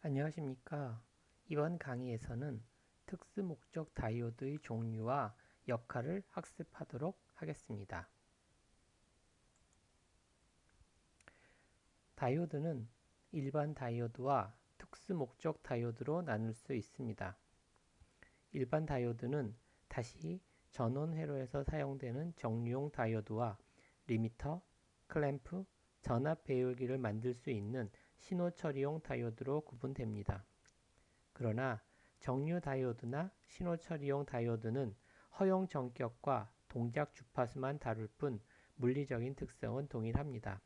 안녕하십니까. 이번 강의에서는 특수 목적 다이오드의 종류와 역할을 학습하도록 하겠습니다. 다이오드는 일반 다이오드와 특수 목적 다이오드로 나눌 수 있습니다. 일반 다이오드는 다시 전원 회로에서 사용되는 정류용 다이오드와 리미터, 클램프, 전압 배율기를 만들 수 있는 신호 처리용 다이오드로 구분됩니다. 그러나 정류 다이오드나 신호 처리용 다이오드는 허용 전격과 동작 주파수만 다룰 뿐 물리적인 특성은 동일합니다.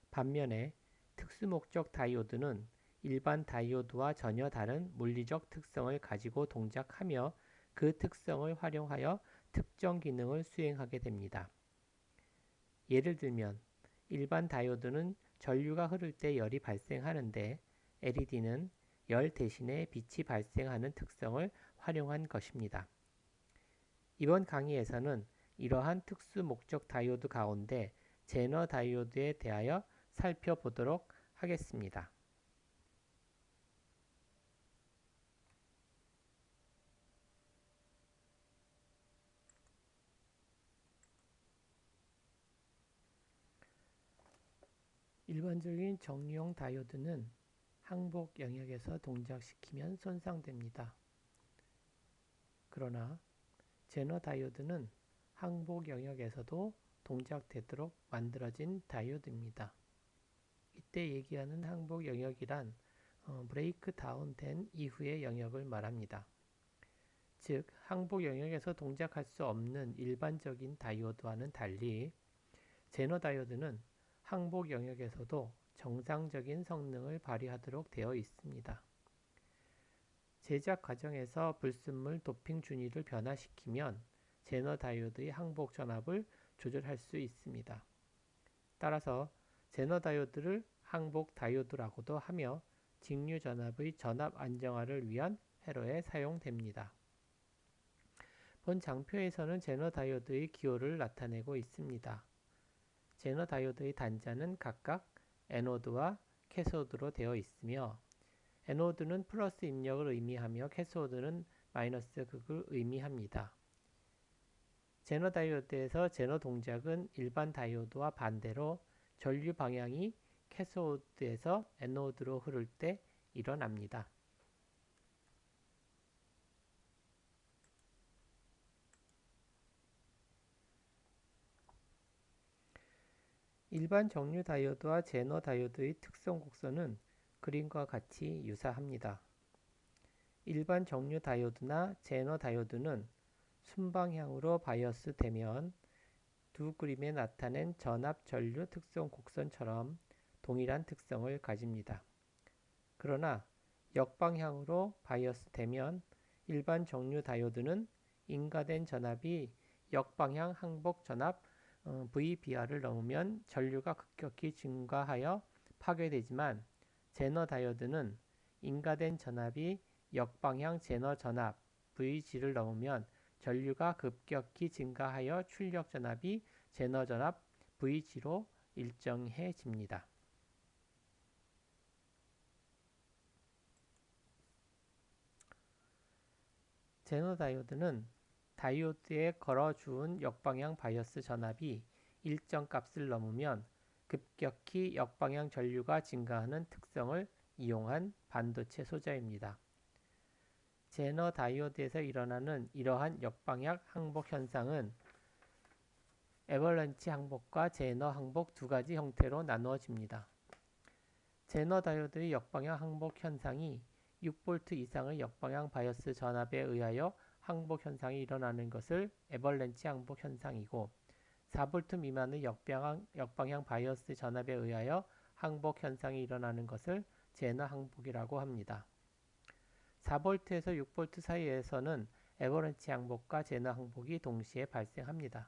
반면에 특수목적 다이오드는 일반 다이오드와 전혀 다른 물리적 특성을 가지고 동작하며 그 특성을 활용하여 특정 기능을 수행하게 됩니다. 예를 들면 일반 다이오드는 전류가 흐를 때 열이 발생하는데 LED는 열 대신에 빛이 발생하는 특성을 활용한 것입니다. 이번 강의에서는 이러한 특수 목적 다이오드 가운데 제너 다이오드에 대하여 살펴보도록 하겠습니다. 일반적인 정류용 다이오드는 항복 영역에서 동작시키면 손상됩니다. 그러나 제너 다이오드는 항복 영역에서도 동작되도록 만들어진 다이오드입니다. 이때 얘기하는 항복 영역이란 브레이크 다운 된 이후의 영역을 말합니다. 즉, 항복 영역에서 동작할 수 없는 일반적인 다이오드와는 달리 제너 다이오드는 항복 영역에서도 정상적인 성능을 발휘하도록 되어 있습니다. 제작 과정에서 불순물 도핑 준위를 변화시키면 제너 다이오드의 항복 전압을 조절할 수 있습니다. 따라서 제너 다이오드를 항복 다이오드라고도 하며 직류 전압의 전압 안정화를 위한 회로에 사용됩니다. 본 장표에서는 제너 다이오드의 기호를 나타내고 있습니다. 제너 다이오드의 단자는 각각 에노드와 캐소드로 되어 있으며 에노드는 플러스 입력을 의미하며 캐소드는 마이너스 극을 의미합니다. 제너 다이오드에서 제너 동작은 일반 다이오드와 반대로 전류 방향이 캐소드에서 에노드로 흐를 때 일어납니다. 일반 정류 다이오드와 제너 다이오드의 특성 곡선은 그림과 같이 유사합니다. 일반 정류 다이오드나 제너 다이오드는 순방향으로 바이어스 되면 두 그림에 나타낸 전압 전류 특성 곡선처럼 동일한 특성을 가집니다. 그러나 역방향으로 바이어스 되면 일반 정류 다이오드는 인가된 전압이 역방향 항복 전압 VBR을 넘으면 전류가 급격히 증가하여 파괴되지만 제너 다이오드는 인가된 전압이 역방향 제너 전압 VG를 넘으면 전류가 급격히 증가하여 출력 전압이 제너 전압 VG로 일정해집니다. 제너 다이오드는 다이오드에 걸어주은 역방향 바이어스 전압이 일정 값을 넘으면 급격히 역방향 전류가 증가하는 특성을 이용한 반도체 소자입니다. 제너 다이오드에서 일어나는 이러한 역방향 항복 현상은 애벌런치 항복과 제너 항복 두 가지 형태로 나누어집니다. 제너 다이오드의 역방향 항복 현상이 6V 이상의 역방향 바이어스 전압에 의하여 항복 현상이 일어나는 것을 애벌렌치 항복 현상이고 4V 미만의 역방향 바이어스 전압에 의하여 항복 현상이 일어나는 것을 제너 항복이라고 합니다. 4V에서 6V 사이에서는 애벌렌치 항복과 제너 항복이 동시에 발생합니다.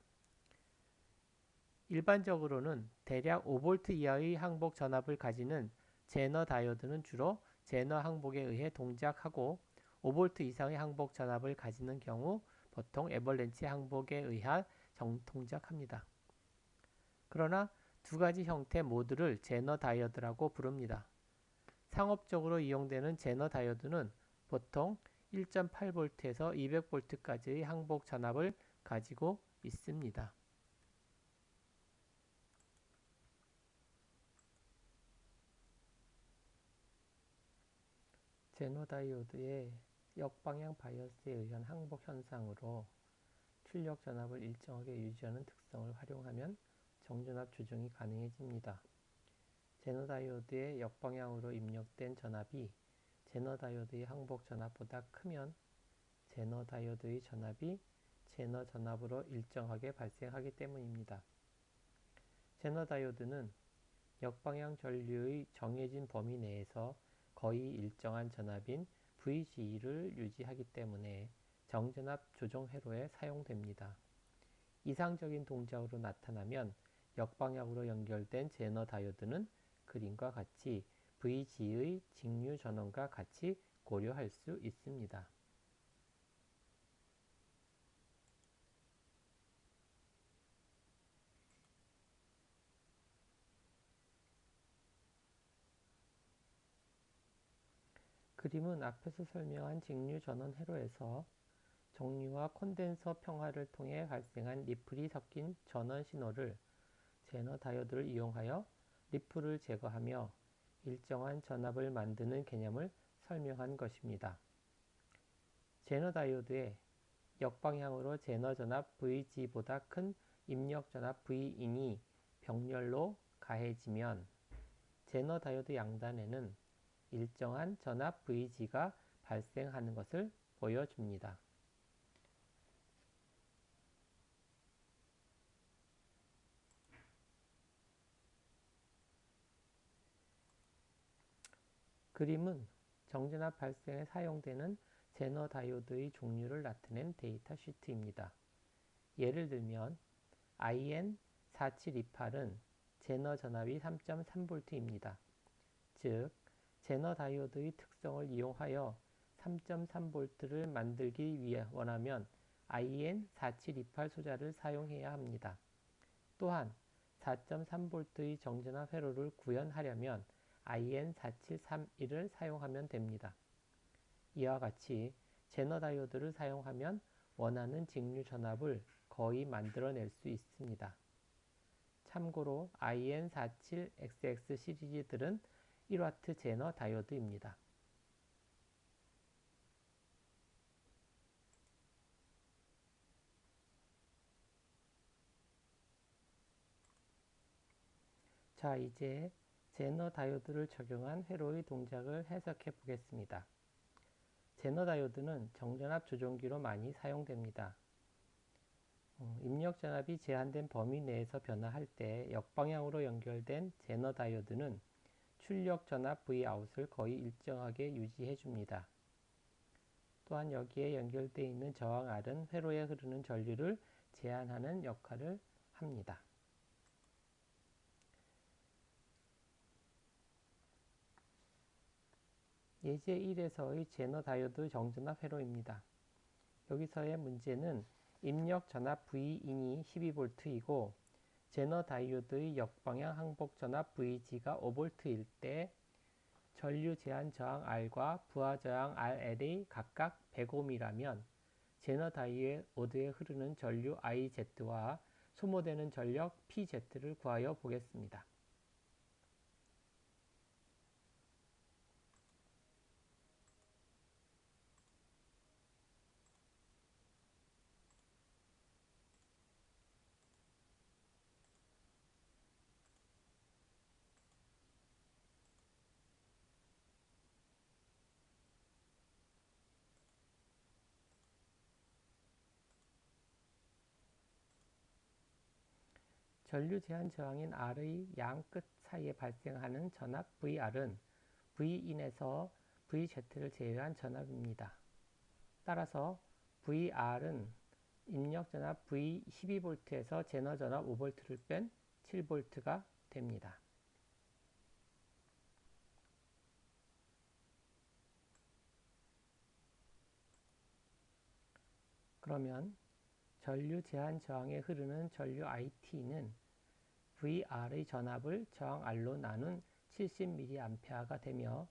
일반적으로는 대략 5V 이하의 항복 전압을 가지는 제너 다이오드는 주로 제너 항복에 의해 동작하고 5V 이상의 항복 전압을 가지는 경우 보통 애벌렌치 항복에 의해 동작합니다. 그러나 두 가지 형태 모두를 제너 다이오드라고 부릅니다. 상업적으로 이용되는 제너 다이오드는 보통 1.8V에서 200V까지의 항복 전압을 가지고 있습니다. 제너 다이오드의 역방향 바이어스에 의한 항복 현상으로 출력 전압을 일정하게 유지하는 특성을 활용하면 정전압 조정이 가능해집니다. 제너 다이오드의 역방향으로 입력된 전압이 제너 다이오드의 항복 전압보다 크면 제너 다이오드의 전압이 제너 전압으로 일정하게 발생하기 때문입니다. 제너 다이오드는 역방향 전류의 정해진 범위 내에서 거의 일정한 전압인 VGE를 유지하기 때문에 정전압 조정 회로에 사용됩니다. 이상적인 동작으로 나타나면 역방향으로 연결된 제너 다이오드는 그림과 같이 VG의 직류 전원과 같이 고려할 수 있습니다. 그림은 앞에서 설명한 직류 전원 회로에서 정류와 콘덴서 평화를 통해 발생한 리플이 섞인 전원 신호를 제너 다이오드를 이용하여 리플을 제거하며 일정한 전압을 만드는 개념을 설명한 것입니다. 제너 다이오드의 역방향으로 제너 전압 VG보다 큰 입력 전압 Vin이 병렬로 가해지면 제너 다이오드 양단에는 일정한 전압 VG가 발생하는 것을 보여줍니다. 그림은 정전압 발생에 사용되는 제너 다이오드의 종류를 나타낸 데이터 시트입니다. 예를 들면 IN4728은 제너 전압이 3.3V입니다. 즉, 제너 다이오드의 특성을 이용하여 3.3V를 만들기 위해 원하면 IN4728 소자를 사용해야 합니다. 또한 4.3V의 정전압 회로를 구현하려면 IN4731을 사용하면 됩니다. 이와 같이 제너 다이오드를 사용하면 원하는 직류 전압을 거의 만들어낼 수 있습니다. 참고로 IN47XX 시리즈들은 1W 제너 다이오드입니다. 자, 이제 제너 다이오드를 적용한 회로의 동작을 해석해 보겠습니다. 제너 다이오드는 정전압 조종기로 많이 사용됩니다. 입력 전압이 제한된 범위 내에서 변화할 때 역방향으로 연결된 제너 다이오드는 출력 전압 Vout을 거의 일정하게 유지해 줍니다. 또한 여기에 연결되어 있는 저항 R은 회로에 흐르는 전류를 제한하는 역할을 합니다. 예제 1에서의 제너 다이오드 정전압 회로입니다. 여기서의 문제는 입력 전압 Vin이 12V이고 제너 다이오드의 역방향 항복 전압 VG가 5V일 때 전류 제한 저항 R과 부하 저항 RL이 각각 100ohm이라면 제너 다이오드에 흐르는 전류 IZ와 소모되는 전력 PZ를 구하여 보겠습니다. 전류 제한 저항인 R의 양 끝 사이에 발생하는 전압 VR은 Vin에서 VZ를 제외한 전압입니다. 따라서 VR은 입력 전압 V 12V에서 제너 전압 5V를 뺀 7V가 됩니다. 그러면 전류 제한 저항에 흐르는 전류 IT는 VR의 전압을 저항 R로 나눈 70mA가 되며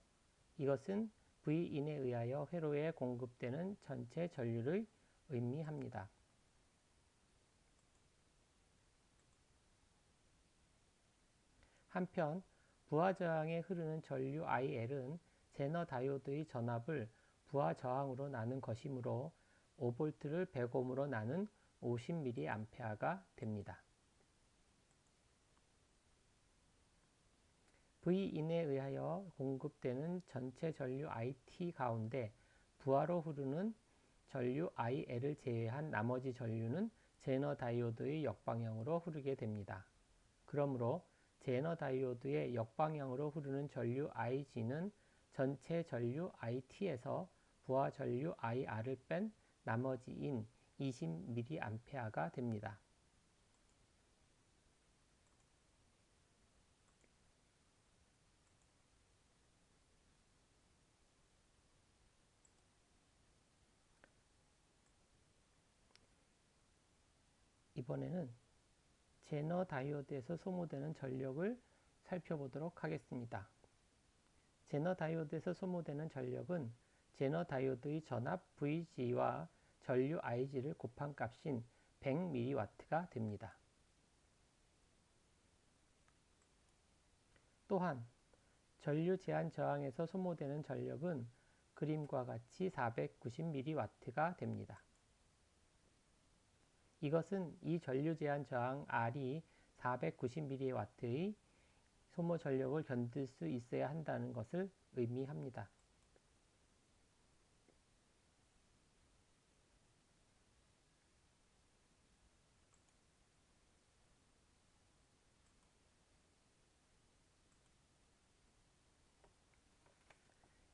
이것은 V인에 의하여 회로에 공급되는 전체 전류를 의미합니다. 한편 부하 저항에 흐르는 전류 IL은 제너 다이오드의 전압을 부하 저항으로 나눈 것이므로 5V를 100ohm으로 나눈 50mA가 됩니다. V인에 의하여 공급되는 전체 전류 IT 가운데 부하로 흐르는 전류 IL을 제외한 나머지 전류는 제너 다이오드의 역방향으로 흐르게 됩니다. 그러므로 제너 다이오드의 역방향으로 흐르는 전류 IG는 전체 전류 IT에서 부하 전류 IR을 뺀 나머지인 20mA가 됩니다. 이번에는 제너 다이오드에서 소모되는 전력을 살펴보도록 하겠습니다. 제너 다이오드에서 소모되는 전력은 제너 다이오드의 전압 VG와 전류 IG를 곱한 값인 100mW가 됩니다. 또한 전류 제한 저항에서 소모되는 전력은 그림과 같이 490mW가 됩니다. 이것은 이 전류 제한 저항 R이 490mW의 소모 전력을 견딜 수 있어야 한다는 것을 의미합니다.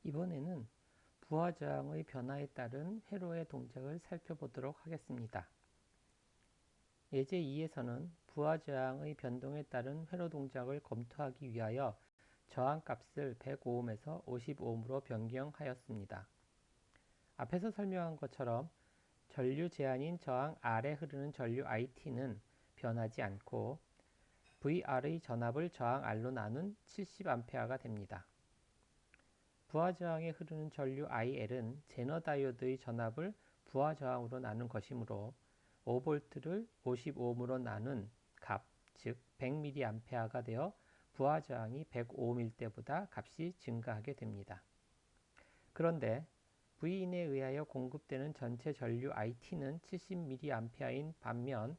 이번에는 부하 저항의 변화에 따른 회로의 동작을 살펴보도록 하겠습니다. 예제 2에서는 부하 저항의 변동에 따른 회로 동작을 검토하기 위하여 저항값을 100ohm에서 50ohm으로 변경하였습니다. 앞에서 설명한 것처럼 전류 제한인 저항 R에 흐르는 전류 IT는 변하지 않고 VR의 전압을 저항 R로 나눈 70A가 됩니다. 부하 저항에 흐르는 전류 IL은 제너 다이오드의 전압을 부하 저항으로 나눈 것이므로 5V를 50ohm으로 나눈 값, 즉 100mA가 되어 부하 저항이 100ohm일 때보다 값이 증가하게 됩니다. 그런데 V인에 의하여 공급되는 전체 전류 IT는 70mA인 반면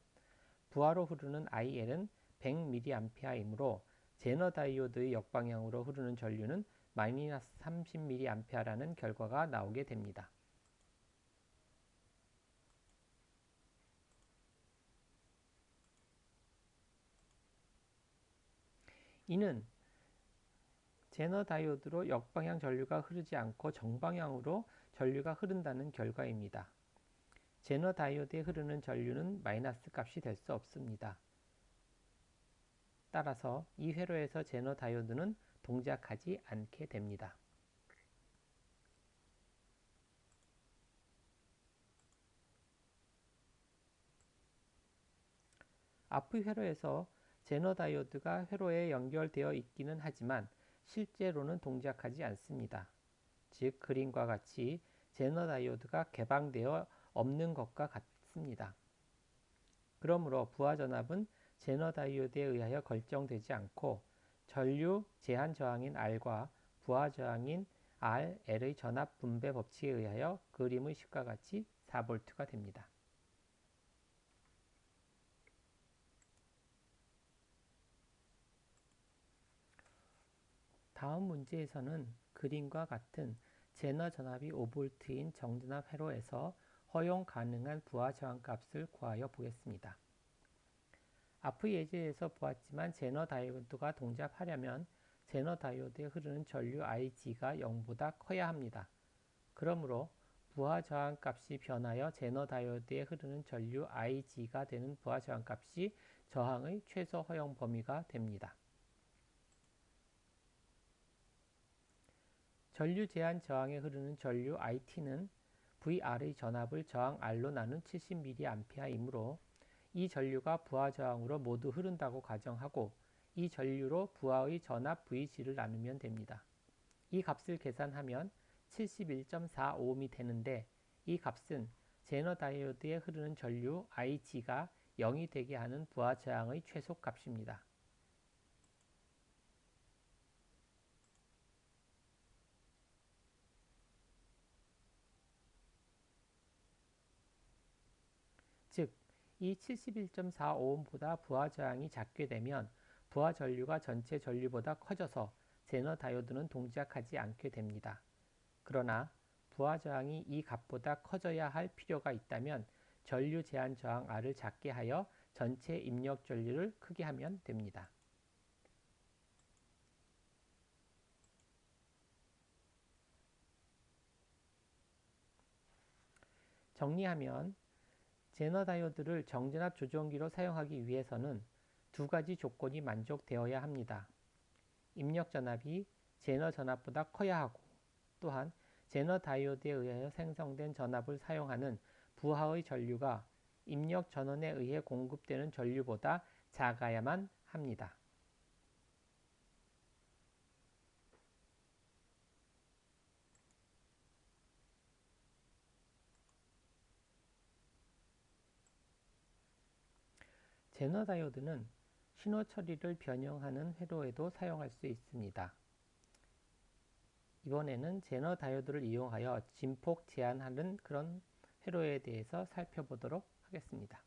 부하로 흐르는 IL은 100mA이므로 제너 다이오드의 역방향으로 흐르는 전류는 마이너스 30mA라는 결과가 나오게 됩니다. 이는 제너 다이오드로 역방향 전류가 흐르지 않고 정방향으로 전류가 흐른다는 결과입니다. 제너 다이오드에 흐르는 전류는 마이너스 값이 될 수 없습니다. 따라서 이 회로에서 제너 다이오드는 동작하지 않게 됩니다. 앞의 회로에서 제너 다이오드가 회로에 연결되어 있기는 하지만 실제로는 동작하지 않습니다. 즉 그림과 같이 제너 다이오드가 개방되어 없는 것과 같습니다. 그러므로 부하 전압은 제너 다이오드에 의하여 결정되지 않고 전류 제한 저항인 R과 부하 저항인 R, L의 전압 분배 법칙에 의하여 그림의 식과 같이 4V가 됩니다. 다음 문제에서는 그림과 같은 제너 전압이 5V인 정전압 회로에서 허용 가능한 부하 저항값을 구하여 보겠습니다. 앞의 예제에서 보았지만 제너 다이오드가 동작하려면 제너 다이오드에 흐르는 전류 IG가 0보다 커야 합니다. 그러므로 부하 저항값이 변하여 제너 다이오드에 흐르는 전류 IG가 되는 부하 저항값이 저항의 최소 허용 범위가 됩니다. 전류 제한 저항에 흐르는 전류 IT는 VR의 전압을 저항 R로 나눈 70mA이므로 이 전류가 부하 저항으로 모두 흐른다고 가정하고 이 전류로 부하의 전압 VG를 나누면 됩니다. 이 값을 계산하면 71.45ohm이 되는데 이 값은 제너 다이오드에 흐르는 전류 IG가 0이 되게 하는 부하 저항의 최소값입니다. 즉, 이 71.45ohm보다 부하 저항이 작게 되면 부하 전류가 전체 전류보다 커져서 제너 다이오드는 동작하지 않게 됩니다. 그러나 부하 저항이 이 값보다 커져야 할 필요가 있다면 전류 제한 저항 R을 작게 하여 전체 입력 전류를 크게 하면 됩니다. 정리하면 제너 다이오드를 정전압 조정기로 사용하기 위해서는 두 가지 조건이 만족되어야 합니다. 입력 전압이 제너 전압보다 커야 하고 또한 제너 다이오드에 의하여 생성된 전압을 사용하는 부하의 전류가 입력 전원에 의해 공급되는 전류보다 작아야만 합니다. 제너 다이오드는 신호 처리를 변형하는 회로에도 사용할 수 있습니다. 이번에는 제너 다이오드를 이용하여 진폭 제한하는 그런 회로에 대해서 살펴보도록 하겠습니다.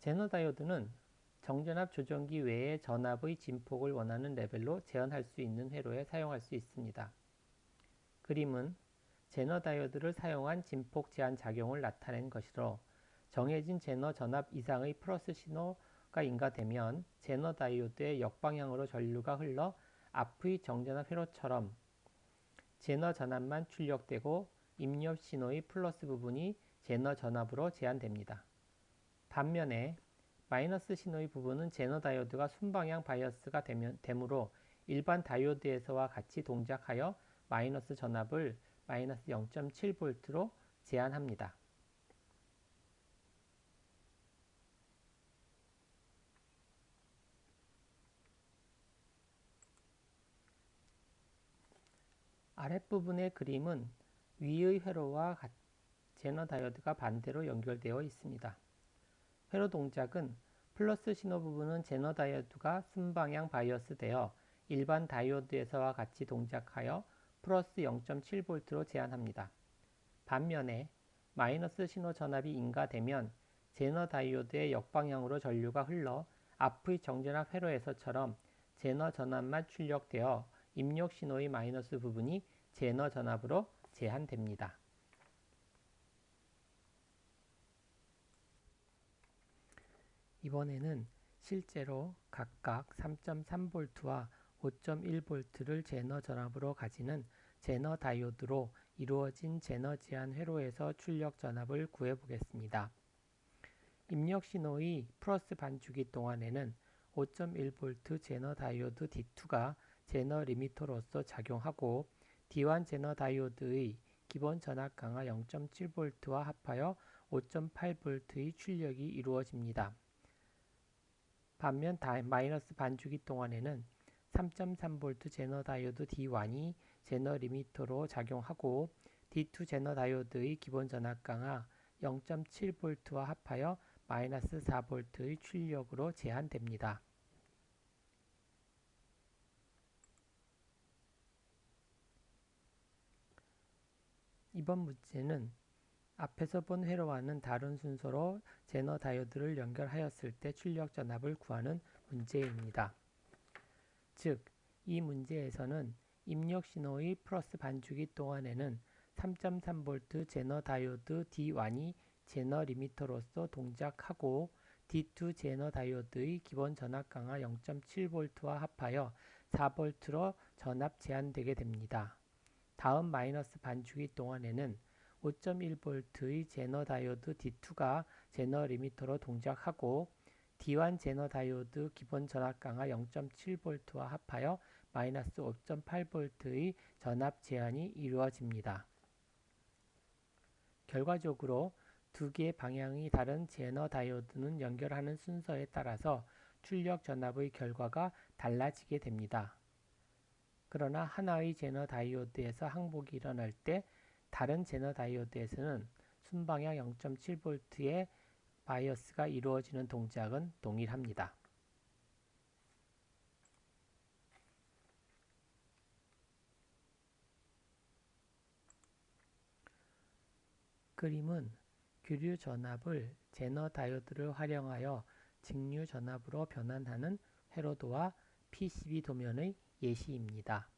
제너 다이오드는 정전압 조정기 외에 전압의 진폭을 원하는 레벨로 제한할 수 있는 회로에 사용할 수 있습니다. 그림은 제너 다이오드를 사용한 진폭 제한 작용을 나타낸 것이로 정해진 제너 전압 이상의 플러스 신호가 인가되면 제너 다이오드의 역방향으로 전류가 흘러 앞의 정전압 회로처럼 제너 전압만 출력되고 입력 신호의 플러스 부분이 제너 전압으로 제한됩니다. 반면에 마이너스 신호의 부분은 제너 다이오드가 순방향 바이어스가 되므로 일반 다이오드에서와 같이 동작하여 마이너스 전압을 마이너스 0.7V로 제한합니다. 아랫부분의 그림은 위의 회로와 제너 다이오드가 반대로 연결되어 있습니다. 회로 동작은 플러스 신호 부분은 제너 다이오드가 순방향 바이어스 되어 일반 다이오드에서와 같이 동작하여 플러스 0.7V로 제한합니다. 반면에 마이너스 신호 전압이 인가되면 제너 다이오드의 역방향으로 전류가 흘러 앞의 정전압 회로에서처럼 제너 전압만 출력되어 입력 신호의 마이너스 부분이 제너 전압으로 제한됩니다. 이번에는 실제로 각각 3.3V와 5.1V를 제너 전압으로 가지는 제너 다이오드로 이루어진 제너 제한 회로에서 출력 전압을 구해 보겠습니다. 입력 신호의 플러스 반주기 동안에는 5.1V 제너 다이오드 D2가 제너 리미터로서 작용하고 D1 제너 다이오드의 기본 전압 강하 0.7V와 합하여 5.8V의 출력이 이루어집니다. 반면 마이너스 반주기 동안에는 3.3V 제너 다이오드 D1이 제너 리미터로 작용하고 D2 제너 다이오드의 기본 전압 강하 0.7V와 합하여 마이너스 4V의 출력으로 제한됩니다. 이번 문제는 앞에서 본 회로와는 다른 순서로 제너 다이오드를 연결하였을 때 출력 전압을 구하는 문제입니다. 즉, 이 문제에서는 입력 신호의 플러스 반주기 동안에는 3.3V 제너 다이오드 D1이 제너 리미터로서 동작하고 D2 제너 다이오드의 기본 전압 강하 0.7V와 합하여 4V로 전압 제한되게 됩니다. 다음 마이너스 반주기 동안에는 5.1V의 제너 다이오드 D2가 제너 리미터로 동작하고 D1 제너 다이오드 기본 전압 강하 0.7V와 합하여 마이너스 5.8V의 전압 제한이 이루어집니다. 결과적으로 두 개의 방향이 다른 제너 다이오드는 연결하는 순서에 따라서 출력 전압의 결과가 달라지게 됩니다. 그러나 하나의 제너 다이오드에서 항복이 일어날 때 다른 제너 다이오드에서는 순방향 0.7V의 바이어스가 이루어지는 동작은 동일합니다. 그림은 규류 전압을 제너 다이오드를 활용하여 직류 전압으로 변환하는 회로도와 PCB 도면의 예시입니다.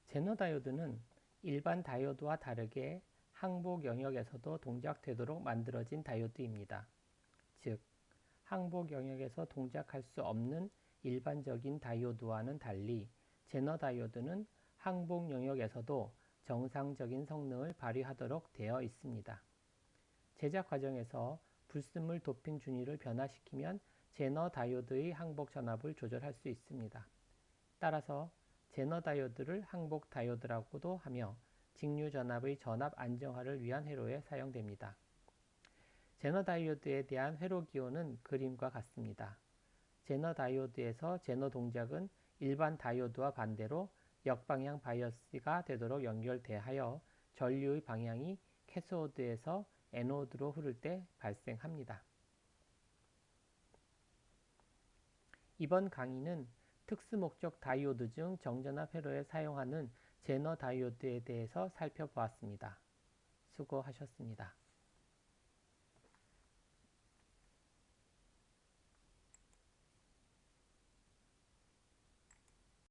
제너 다이오드는 일반 다이오드와 다르게 항복 영역에서도 동작되도록 만들어진 다이오드입니다. 즉, 항복 영역에서 동작할 수 없는 일반적인 다이오드와는 달리 제너 다이오드는 항복 영역에서도 정상적인 성능을 발휘하도록 되어 있습니다. 제작 과정에서 불순물 도핑 준위를 변화시키면 제너 다이오드의 항복 전압을 조절할 수 있습니다. 따라서 제너 다이오드를 항복 다이오드라고도 하며 직류 전압의 전압 안정화를 위한 회로에 사용됩니다. 제너 다이오드에 대한 회로 기호는 그림과 같습니다. 제너 다이오드에서 제너 동작은 일반 다이오드와 반대로 역방향 바이어스가 되도록 연결되하여 전류의 방향이 캐소드에서 애노드로 흐를 때 발생합니다. 이번 강의는 특수목적 다이오드 중 정전압 회로에 사용하는 제너 다이오드에 대해서 살펴보았습니다. 수고하셨습니다.